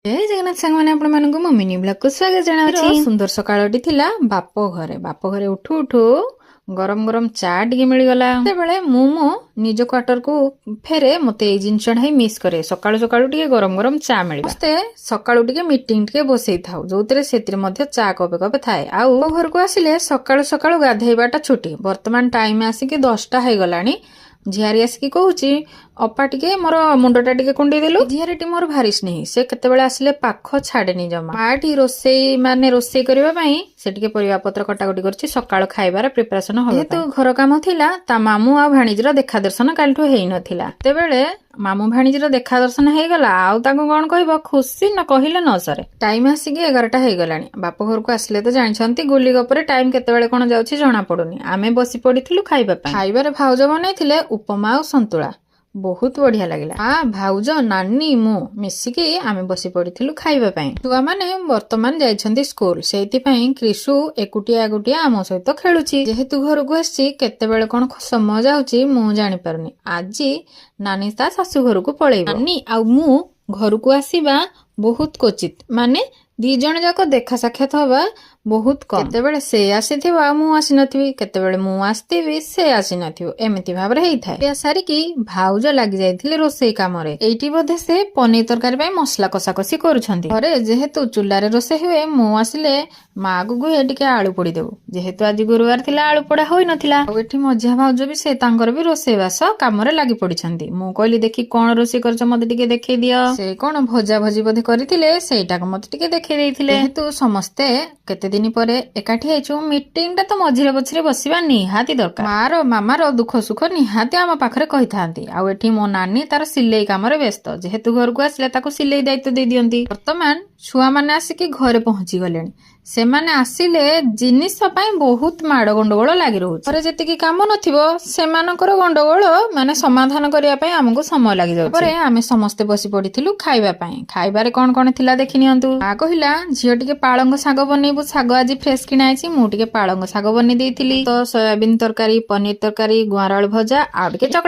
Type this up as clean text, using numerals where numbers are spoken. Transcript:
जय जगन्नाथ सांग मैंने आपण मानक मो मिनी ब्लॉग को स्वागत जनावछि। सुंदर सकाळटी थिला बाप घरे उठू उठू गरम गरम चा टिके मिल गला। तेबेले मु मो निज क्वार्टर को फेरे मते ए जिंस ढाई मिस करे सकाळु सकाळु टिके गरम गरम चा मिल मस्ते सकाळु टिके मीटिंग टिके बसई थाउ जोतरे सेतिर मध्ये चा कपे कपे थाए। आउ घर को आसिले सकाळु सकाळु गाधेइबाटा छुटी। वर्तमान टाइम आसिके 10टा हे गलानी। झियारी आसिकी कहूची अपा टिके मोर मुंडटा टिके कुंडी देलु। झियारीटी मोर भारी स्नेही से केतेबेले आसिले पाख छाडेनी जमा। माटी रोसेई माने रोसेई करिबा पई से टिके परिवा पत्र कटाकटी करछि सकाळ खाइबार प्रिपरेशन हो। जेतु घर काम थिला ता मामू आ भाणीजर देखा दर्शन कालठो हेई नथिला। तेबेले मामू भाणीजर देखा दर्शन हेई गला। आउ ताको कोन कहबो खुशी न कहिले न सरे। टाइम आसिकी 11टा हेई गलानी। बाप घर को आसले तो जानिछंती गुली गपरे टाइम केतेबेले कोन जाउछि जणा पडुनी। आमे बसी पडिथिलु खाइबा पई। खाइबारे भाउज बनैथिले उपमा आ संतुळा बहुत बढ़िया लगिला। भाउज नानी मु मिसिकी आमे बसी पड़िथिलु खाइबा पई। छुआ माने वर्तमान जाइछंती स्कूल सेति पई क्रिसु एकुटिया एकुटिया आमो सहित खेलुची। जेहेतु घर को आछि केतेबेले कोन समय जाउची मु जानि पारुनी। आजी नानी ता सासु घर को पळेइबो। नानी आ मु घर को आसीबा बहुत क्वचित माने दी जण जाक देखा साक्षात हवा बहुत कम। केतेबेले से आसीथिबो आ मु आसी नथिबी केतेबेले मु आस्थिबी से आसी नथिबो एमिति भाबरे हेई थाए। या सारी की भाउज लागि जाइथिले रोसेई कामरे। एइटी बोधे से पनीर तरकारी पई मसला कसाकसी करूछंती। घरे जेहेतु चुल्लारे रोसेई हुए मु आसिले मा को गुहे टिके आलू पोड़ी देबो। जेहेतु आज गुरुवार थिला आलू पोड़ा होई नथिला। आ एठी मझिया भाउज भी से तांकर भी रोसेई बास कामरे लागि पडिछंती। मु कहली देखि कोन रोसेई करछ मते टिके देखै दियो। से कोन भजा भजी बोधे करिथिले सेइटा को मते टिके देखै देइथिले। जेहेतु समस्ते केते दिन परे एकाठी आइछु मीटिंग टा तो मझिरे पछिरे बसिबा निहाती दरकार। मारो मामारो दुख सुख निहाती आम पाखरे कहि थांती। आ एठी मो नानी तार सिलेई कामरे व्यस्त। जेहेतु घर को आसले ताको सिलेई दायित्व दे दियंती। वर्तमान छुआ माने आसिकी घरे पहुंची गलेनी। से माने आसिले जिनिस पई बहुत माड़ गंडगोल लागि रहउछ। घरे जेतिकी काम नथिबो सेमानकर गंडगोल माने समाधान करिया पई हमकु समय लागि जाउछ। परे आमे समस्त बसी पडिथिलु खाइबा पई। खाइबारे कोन कोन थिला देखि नियंतु। आ कहिला झियो टिके पाळंग साग बनेइबु। साग आज फ्रेश किना आइछि मु टिके पाळंग साग बने देइथिली। तो सोयाबीन तरकारी पनीर तरकारी गुआर आलू भजा आ टिके चकड़ा